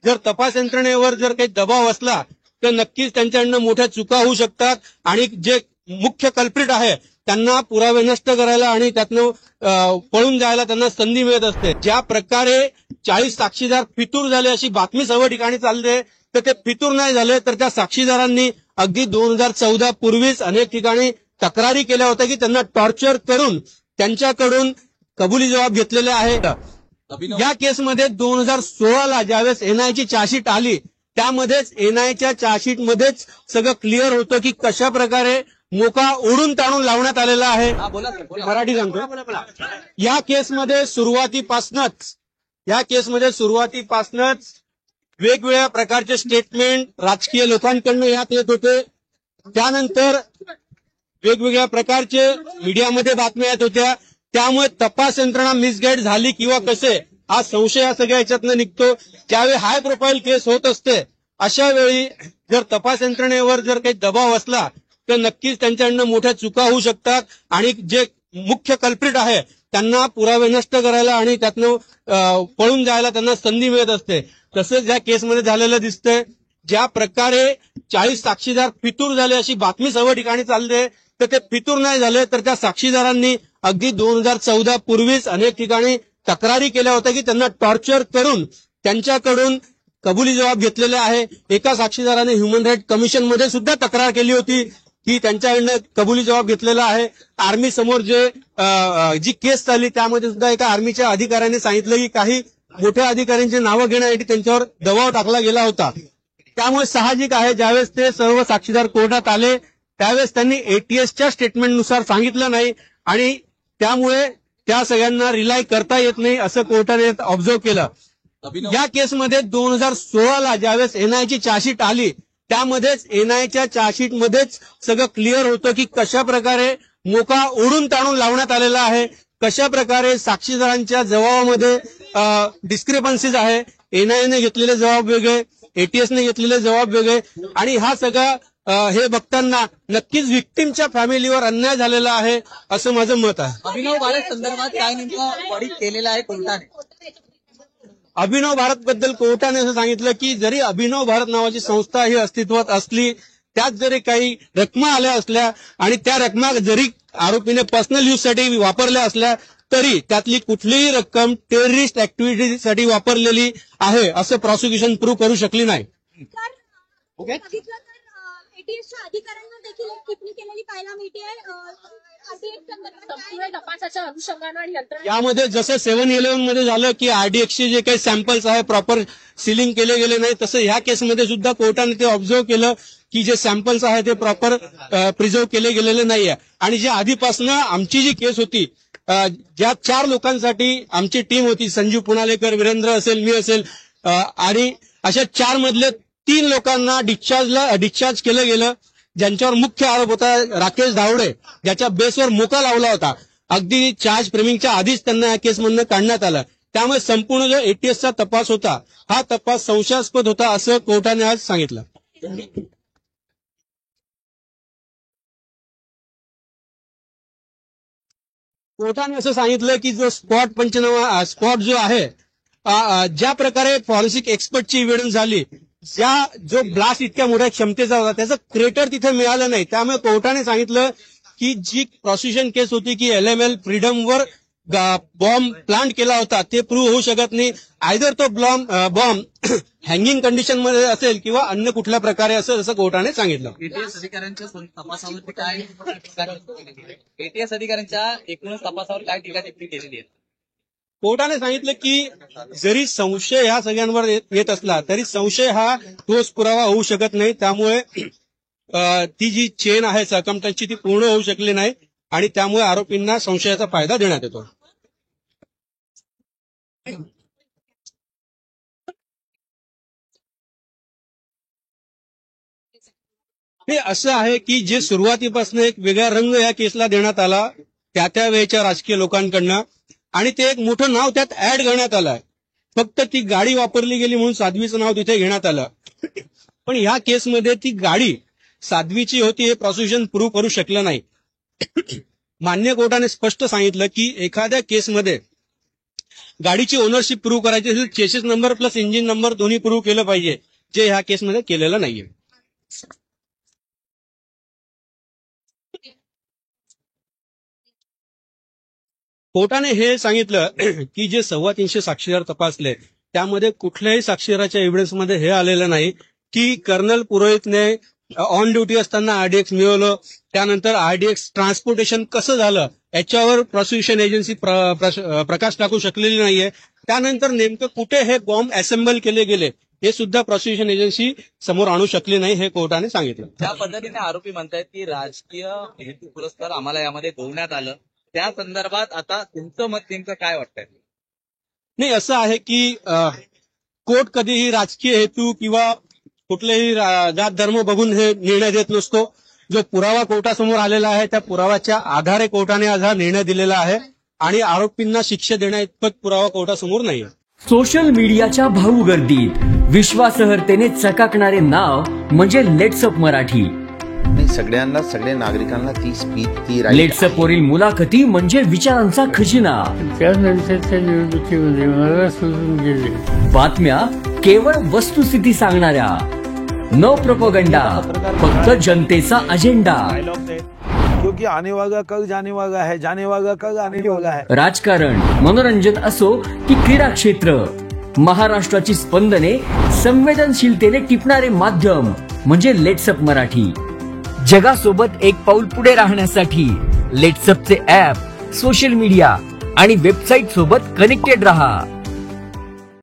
जर तपास यंत्रणेवर जर काही दबाव असला तर नक्कीच त्यांच्याकडनं मोठ्या चुका होऊ शकतात आणि जे मुख्य कल्प्रिट आहे त्यांना पुरावे नष्ट करायला आणि त्यातनं पळून जायला त्यांना संधी मिळत असते. ज्या प्रकारे 40 साक्षीदार फितूर झाले अशी बातमी सर्व ठिकाणी चालते, तर ते फितूर नाही झाले तर त्या साक्षीदारांनी अगदी 2014 पूर्वीच अनेक ठिकाणी तक्रारी केल्या होत्या की त्यांना टॉर्चर करून त्यांच्याकडून कबुली जबाब घेतलेले आहे. या केसमध्ये 2016ला ज्यावेळेस एनआयची चार्जशीट आली त्यामध्येच एनआयच्या चार्जशीट मध्येच सगळं क्लिअर होतं की कशा प्रकारे मोका ओढून ताणून लावण्यात आलेला आहे. मराठी सांगतो. या केसमध्ये सुरुवातीपासनच वेगवेगळ्या प्रकारचे स्टेटमेंट राजकीय लोकांकडून यात येत होते. त्यानंतर वेगवेगळ्या प्रकारचे मीडियामध्ये बातम्या येत होत्या. त्यामुळे तपास यंत्रणा मिसगाईड झाली किंवा कसे हा संशय या सगळ्या याच्यातनं निघतो. त्यावेळी हाय प्रोफाईल केस होत असते. अशा वेळी जर तपास यंत्रणेवर जर काही दबाव असला तर नक्कीच त्यांच्याकडनं मोठ्या चुका होऊ शकतात आणि जे मुख्य कल्प्रिट आहे त्यांना पुरावे नष्ट करायला आणि त्यातनं पळून जायला त्यांना संधी मिळत असते. तसंच या केसमध्ये झालेलं दिसतंय. ज्या प्रकारे 40 साक्षीदार फितूर झाले अशी बातमी सर्व ठिकाणी चालते, तर ते फितूर नाही झाले तर त्या साक्षीदारांनी अगदी 2014 पूर्वीच अनेक ठिकाणी तक्रारी केल्या होत्या की त्यांना टॉर्चर करून त्यांच्याकडून कबुली जबाब घेतलेले आहे. एका साक्षीदाराने ह्युमन राईट कमिशन मध्ये सुद्धा तक्रार केली होती की त्यांच्याकडनं कबुली जबाब घेतलेला आहे. आर्मी समोर जी केस चालली त्यामध्ये सुद्धा एका आर्मीच्या अधिकाऱ्याने सांगितलं की काही मोठ्या अधिकाऱ्यांची नावं घेण्यासाठी त्यांच्यावर दबाव टाकला गेला होता. त्यामुळे साहजिक आहे ज्यावेळेस ते सर्व साक्षीदार कोर्टात आले त्यावेळेस त्यांनी एटीएसच्या स्टेटमेंटनुसार सांगितलं नाही आणि त्यामुळे त्या सगळ्यांना रिलाय करता येत नाही असं कोर्टाने ऑब्झर्व्ह केलं. या केसमध्ये 2016ला ज्यावेळेस एनआयची चार्जशीट आली त्यामध्येच एनआयच्या चार्जशीट मध्येच सगळं क्लिअर होतं की कशा प्रकारे मोका ओढून ताणून लावण्यात आलेला आहे, कशा प्रकारे साक्षीदारांच्या जबाबामध्ये डिस्क्रिपन्सीज आहे. एनआयने घेतलेले जबाब वेगळे, एटीएसने घेतलेले जबाब वेगळे आणि हा सगळा हे बघताना नक्कीच विक्टिमच्या फॅमिलीवर अन्याय झालेला आहे असं माझं मत आहे. अभिनव भारत संदर्भात काय नेमकं वडील केलेलं आहे कोर्टाने? अभिनव भारत बद्दल कोर्टाने असं सांगितलं की जरी अभिनव भारत नावाची संस्था ही अस्तित्वात असली त्यात जरी काही रकमा आल्या असल्या आणि त्या रकमा जरी आरोपीने पर्सनल यूजसाठी वापरल्या असल्या तरी त्यातली कुठलीही रक्कम टेररिस्ट ऍक्टिव्हिटीसाठी वापरलेली आहे असं प्रॉसिक्युशन प्रूव्ह करू शकली नाही. एटीएसच्या अधिकाऱ्यांना देखील एक टिप्पणी केलेली पाहायला मिळते तपासाच्या अनुषंगानं आणि यामध्ये जसं 7-11 मध्ये झालं की आरडीएक्सचे जे काही सॅम्पल्स आहे प्रॉपर सिलिंग केले गेले नाही, तसं ह्या केसमध्ये सुद्धा कोर्टाने ते ऑब्झर्व्ह केलं की जे सॅम्पल्स आहे ते प्रॉपर प्रिझर्व्ह केले गेलेले नाहीये. आणि जे आधीपासून आमची जी केस होती ज्या 4 लोकांसाठी आमची टीम होती, संजीव पुनालेकर, वीरेंद्र असेल, मी असेल आणि अशा 4 मधले 3 लोकांना डिस्चार्ज केलं गेलं. ज्यांच्यावर मुख्य आरोप होता राकेश धावडे ज्याच्या बेसवर मोका लावला होता. अगदी चार्ज फ्रेमिंगच्या आधीच त्यांना या केसमधनं काढण्यात आलं. त्यामुळे संपूर्ण जो एटीएसचा तपास होता हा तपास संशयास्पद होता असं कोर्टाने आज सांगितलं. कोर्टाने असं सांगितलं की जो स्पॉट जो आहे ज्या प्रकारे फॉरेन्सिक एक्सपर्टची इव्हिडन्स झाली, जो ब्लास्ट इतक्या मोठ्या क्षमतेचा होता त्याचं क्रेटर तिथे मिळालं नाही. त्यामुळे कोर्टाने सांगितलं की जी प्रॉसिक्युशन केस होती की एलएमएल फ्रीडमवर बॉम्ब प्लांट केला होता ते प्रूव्ह होऊ शकत नाही. आयदर तो बॉम्ब हँगिंग कंडिशन मध्ये असेल किंवा अन्य कुठल्या प्रकारे असेल असं कोर्टाने सांगितलं. एटीएस अधिकाऱ्यांच्या तपासावर काय एटीएस अधिकाऱ्यांच्या एकूणच तपासावर काय टीका टिप्पणी केलेली आहे? कोर्टाने सांगितलं की जरी संशय ह्या सगळ्यांवर येत असला तरी संशय हा ठोस पुरावा होऊ शकत नाही. त्यामुळे ती जी चेन आहे सरकमस्टन्सची ती पूर्ण होऊ शकली नाही आणि त्यामुळे आरोपींना संशयाचा फायदा देण्यात येतो. हे असं आहे की जे सुरुवातीपासून एक वेगळा रंग या केसला देण्यात आला त्या वेळेच्या राजकीय लोकांकडनं आणि ते एक मोठं नाव त्यात ऍड करण्यात आलं. फक्त ती गाडी वापरली गेली म्हणून साध्वीचं नाव तिथे घेण्यात आलं. पण ह्या केसमध्ये ती गाडी साध्वीची होती हे प्रॉसिक्युशन प्रूव्ह करू शकलं नाही. मान्य कोर्टाने स्पष्ट सांगितलं की एखाद्या केसमध्ये गाडीची ओनरशिप प्रूव्ह करायची असेल chassis number plus engine number दोन्ही प्रूव्ह केलं पाहिजे, जे ह्या केसमध्ये केलेलं नाहीये. कोर्टाने हे सांगितलं की जे 350 साक्षीदार तपासले त्यामध्ये कुठल्याही साक्षीदाराच्या एव्हिडन्समध्ये हे आलेलं नाही की कर्नल पुरोहितने ऑन ड्युटी असताना आरडीएक्स मिळवलं, त्यानंतर आरडीएक्स ट्रान्सपोर्टेशन कसं झालं याच्यावर प्रॉसिक्युशन एजन्सी प्रकाश टाकू शकलेली नाहीये. त्यानंतर नेमकं कुठे हे बॉम्ब असेंबल केले गेले हे सुद्धा प्रॉसिक्युशन एजन्सी समोर आणू शकली नाही, हे कोर्टाने सांगितलं. ज्या पद्धतीने आरोपी म्हणतायत की राजकीय हेतू पुरस्कार आम्हाला यामध्ये गौण्यात आलं, त्या संदर्भात आता तुमचं मत नेमकं काय वाटतंय? नाही, असं आहे की कोर्ट कधीही राजकीय हेतू किंवा कुठलेही जात धर्म बघून हे निर्णय देत नसतो. जो पुरावा कोर्टासमोर आलेला आहे त्या पुराव्याच्या आधारे कोर्टाने आज हा निर्णय दिलेला आहे आणि आरोपींना शिक्षा देण्याइतपत पुरावा कोर्टासमोर नाही. सोशल मीडियाच्या भाऊ गर्दीत विश्वासार्हतेने चकाकणारे नाव म्हणजे लेट्सअप मराठी. सगळ्यांना, सगळ्या नागरिकांना ती स्पीच, ती लेट्सअप वरील मुलाखती म्हणजे विचारांचा खजिना. त्यानंतरच्या निवडणुकीमध्ये मला सोडून गेले. बातम्या केवळ वस्तुस्थिती सांगणाऱ्या, न प्रोपगंडा, फक्त जनतेचा अजेंडा. क्योंकि आने वाला कल जाने वाला है, जाने वाला कल आने वाला है. राजकारण, मनोरंजन असो की क्रीडा क्षेत्र, महाराष्ट्राची स्पंदने संवेदनशीलतेने टिपणारे माध्यम म्हणजे लेट्सअप मराठी. जगासोबत एक पाऊल पुढे राहण्यासाठी लेट्सअपचे ऍप, सोशल मीडिया आणि वेबसाईट सोबत कनेक्टेड रहा.